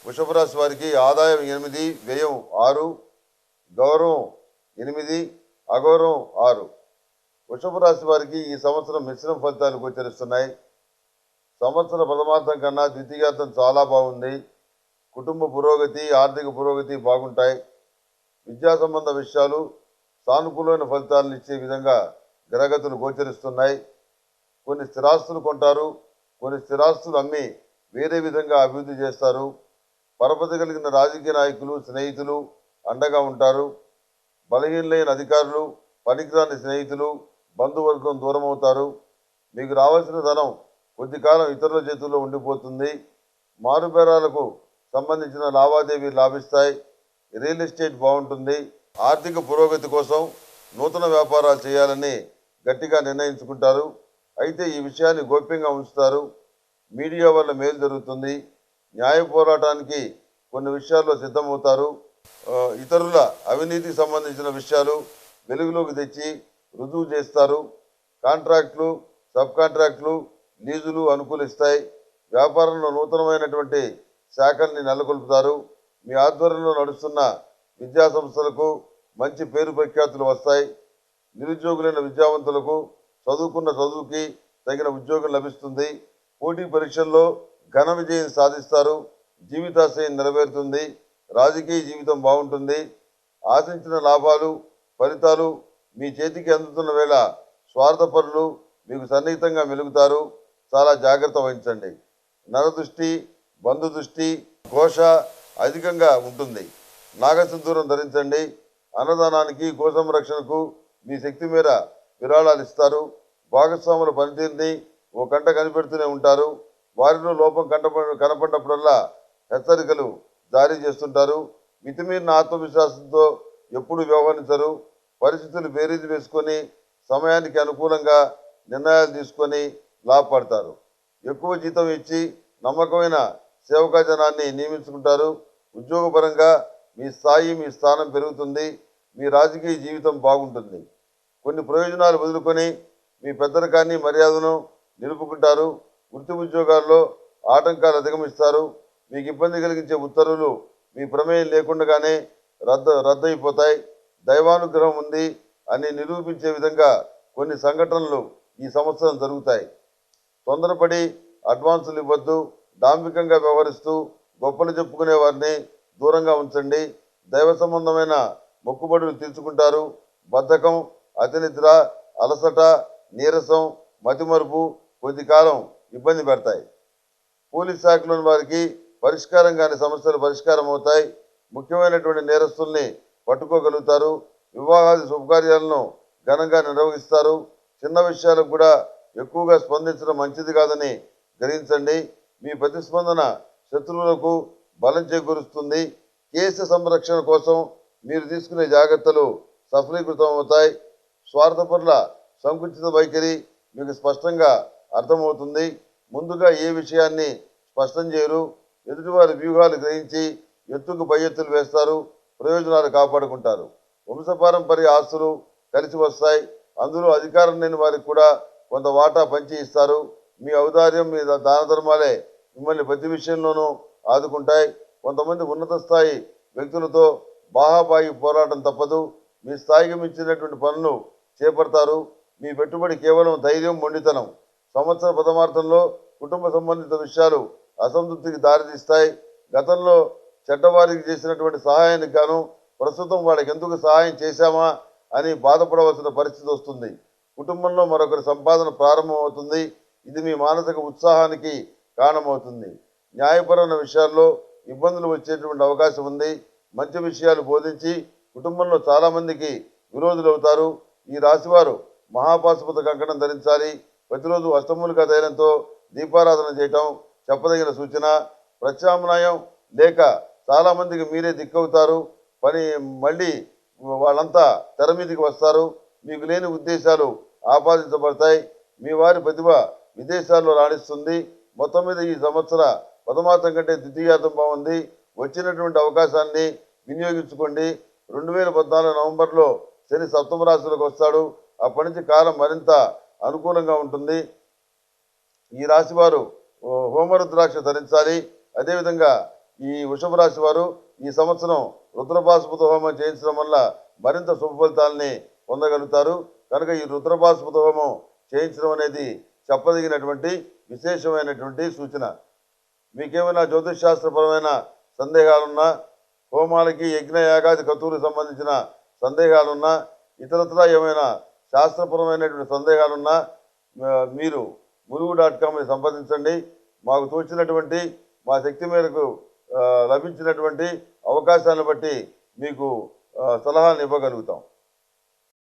వృషభ రాశి వారికి ఆదాయం 8, వ్యయం 6, గౌరవం 8, అగౌరవం 6. వృషభ రాశి వారికి ఈ సంవత్సరం మిశ్రమ ఫలితాలు గోచరిస్తున్నాయి. సంవత్సర ప్రథమార్థం కన్నా ద్వితీయార్థం చాలా బాగుంది. కుటుంబ పురోగతి, ఆర్థిక పురోగతి బాగుంటాయి. విద్యా సంబంధ విషయాలు సానుకూలమైన ఫలితాలను ఇచ్చే విధంగా గ్రహగతులు గోచరిస్తున్నాయి. కొన్ని స్థిరాస్తులు కొంటారు, కొన్ని స్థిరాస్తులు అమ్మి వేరే విధంగా అభివృద్ధి చేస్తారు. పరపతి కలిగిన రాజకీయ నాయకులు, స్నేహితులు అండగా ఉంటారు. బలహీనలైన అధికారులు, పనికిరాని స్నేహితులు, బంధువర్గం దూరం అవుతారు. మీకు రావాల్సిన ధనం కొద్ది కాలం ఇతరుల చేతుల్లో ఉండిపోతుంది. మారుబేరాలకు సంబంధించిన లావాదేవీలు లాభిస్తాయి. రియల్ ఎస్టేట్ బాగుంటుంది. ఆర్థిక పురోగతి కోసం నూతన వ్యాపారాలు చేయాలని గట్టిగా నిర్ణయించుకుంటారు. అయితే ఈ విషయాన్ని గోప్యంగా ఉంచుతారు. మీడియా వల్ల మేలు జరుగుతుంది. న్యాయ పోరాటానికి కొన్ని విషయాల్లో సిద్ధమవుతారు. ఇతరుల అవినీతికి సంబంధించిన విషయాలు వెలుగులోకి తెచ్చి రుజువు చేస్తారు. కాంట్రాక్టులు, సబ్ కాంట్రాక్టులు, లీజులు అనుకూలిస్తాయి. వ్యాపారంలో నూతనమైనటువంటి శాఖల్ని నెలకొల్పుతారు. మీ ఆధ్వర్యంలో నడుస్తున్న విద్యా సంస్థలకు మంచి పేరు ప్రఖ్యాతులు వస్తాయి. నిరుద్యోగులైన విద్యావంతులకు చదువుకున్న చదువుకి తగిన ఉద్యోగం లభిస్తుంది. పోటీ పరీక్షల్లో ఘన విజయం సాధిస్తారు. జీవితాశయం నెరవేరుతుంది. రాజకీయ జీవితం బాగుంటుంది. ఆశించిన లాభాలు, ఫలితాలు మీ చేతికి అందుతున్న వేళ స్వార్థపరులు మీకు సన్నిహితంగా మెలుగుతారు. చాలా జాగ్రత్త వహించండి. నరదృష్టి, బంధు దృష్టి, ఘోష అధికంగా ఉంటుంది. నాగసింధూరం ధరించండి. అన్నదానానికి, గో సంరక్షణకు మీ శక్తి మేర విరాళాలు ఇస్తారు. భాగస్వాముల పనితీరుని ఓ కంట కనిపెడుతూనే ఉంటారు. వారిలో లోపం కనపడినప్పుడల్లా హెచ్చరికలు జారీ చేస్తుంటారు. మితిమీరిన ఆత్మవిశ్వాసంతో ఎప్పుడు వ్యవహరించరు. పరిస్థితులు బేరీజు వేసుకొని సమయానికి అనుకూలంగా నిర్ణయాలు తీసుకొని లాభపడతారు. ఎక్కువ జీతం ఇచ్చి నమ్మకమైన సేవకా జనాన్ని నియమించుకుంటారు. ఉద్యోగపరంగా మీ స్థాయి, మీ స్థానం పెరుగుతుంది. మీ రాజకీయ జీవితం బాగుంటుంది. కొన్ని ప్రయోజనాలు వదులుకొని మీ పెద్దరికాన్ని, మర్యాదను నిలుపుకుంటారు. వృత్తి ఉద్యోగాల్లో ఆటంకాలు అధిగమిస్తారు. మీకు ఇబ్బంది కలిగించే ఉత్తర్వులు మీ ప్రమేయం లేకుండానే రద్దయిపోతాయి. దైవానుగ్రహం ఉంది అని నిరూపించే విధంగా కొన్ని సంఘటనలు ఈ సంవత్సరం జరుగుతాయి. తొందరపడి అడ్వాన్సులు ఇవ్వద్దు. డాంబికంగా వ్యవహరిస్తూ గొప్పలు చెప్పుకునే వారిని దూరంగా ఉంచండి. దైవ సంబంధమైన మొక్కుబడులు తీర్చుకుంటారు. బద్ధకం, అతినిద్ర, అలసట, నీరసం, మతిమరుపు కొద్ది కాలం ఇబ్బంది పెడతాయి. పోలీస్ శాఖలోని వారికి పరిష్కారం కాని సమస్యలు పరిష్కారం అవుతాయి. ముఖ్యమైనటువంటి నేరస్తుల్ని పట్టుకోగలుగుతారు. వివాహాది శుభకార్యాలను ఘనంగా నిర్వహిస్తారు. చిన్న విషయాలకు కూడా ఎక్కువగా స్పందించడం మంచిది కాదని గ్రహించండి. మీ ప్రతిస్పందన శత్రువులకు బలం చేకూరుస్తుంది. కేసు సంరక్షణ కోసం మీరు తీసుకునే జాగ్రత్తలు సఫలీకృతం అవుతాయి. స్వార్థపరుల సంకుచిత వైఖరి మీకు స్పష్టంగా అర్థమవుతుంది. ముందుగా ఏ విషయాన్ని స్పష్టం చేయరు. ఎదుటివారి వ్యూహాలు గ్రహించి ఎత్తుకు పై ఎత్తులు వేస్తారు. ప్రయోజనాలు కాపాడుకుంటారు. వంశపారంపర్య ఆస్తులు కలిసి వస్తాయి. అందులో అధికారం లేని వారికి కూడా కొంత వాటా పంచి ఇస్తారు. మీ ఔదార్యం, మీ దాన ధర్మాలే మిమ్మల్ని ప్రతి విషయంలోనూ ఆదుకుంటాయి. కొంతమంది ఉన్నత స్థాయి వ్యక్తులతో బాహాబాయి పోరాటం తప్పదు. మీ స్థాయికి మించినటువంటి పనులు చేపడతారు. మీ పెట్టుబడి కేవలం ధైర్యం, మొండితనం. సంవత్సర ప్రథమార్థంలో కుటుంబ సంబంధిత విషయాలు అసంతృప్తికి దారితీస్తాయి. గతంలో చెడ్డవారికి చేసినటువంటి సహాయానికి గాను ప్రస్తుతం వాళ్ళకి ఎందుకు సహాయం చేశామా అని బాధపడవలసిన పరిస్థితి వస్తుంది. కుటుంబంలో మరొకరి సంపాదన ప్రారంభమవుతుంది. ఇది మీ మానసిక ఉత్సాహానికి కారణమవుతుంది. న్యాయపరమైన విషయాల్లో ఇబ్బందులు వచ్చేటువంటి అవకాశం ఉంది. మంచి విషయాలు బోధించి కుటుంబంలో చాలామందికి విరోధులు అవుతారు. ఈ రాశివారు మహాపాశుపత కంకణం ధరించాలి. ప్రతిరోజు అష్టమూలికా తైలంతో దీపారాధన చేయటం చెప్పదగిన సూచన. ప్రత్యామ్నాయం లేక చాలామందికి మీరే దిక్కవుతారు. మళ్ళీ వాళ్ళంతా తెర మీదకి వస్తారు. మీకు లేని ఉద్దేశాలు ఆపాదించబడతాయి. మీ వారి ప్రతిభ విదేశాల్లో రాణిస్తుంది. మొత్తం మీద ఈ సంవత్సర ప్రథమార్థం కంటే ద్వితీయార్థం బాగుంది. వచ్చినటువంటి అవకాశాన్ని వినియోగించుకోండి. 2014 నవంబర్లో శని సప్తమ రాశిలోకి వస్తాడు. అప్పటి నుంచి కాలం మరింత అనుకూలంగా ఉంటుంది. ఈ రాశి వారు హోమరుద్రాక్ష ధరించాలి. అదేవిధంగా ఈ వృషభ రాశి వారు ఈ సంవత్సరం రుద్రపాశుపత హోమం చేయించడం వల్ల మరింత శుభ ఫలితాలని పొందగలుగుతారు. కనుక ఈ రుద్రపాశుపత హోమం చేయించడం అనేది చెప్పదగినటువంటి విశేషమైనటువంటి సూచన. మీకేమైనా జ్యోతిష్ శాస్త్రపరమైన సందేహాలున్నా, హోమాలకి యజ్ఞ యాగాది కతువులకు సంబంధించిన సందేహాలున్నా, ఇతరత్రా ఏమైనా శాస్త్రపరమైనటువంటి సందేహాలున్నా మీరు ములుగు.comని సంప్రదించండి. మాకు తోచినటువంటి మా శక్తి మేరకు లభించినటువంటి అవకాశాలను బట్టి మీకు సలహాలను ఇవ్వగలుగుతాం.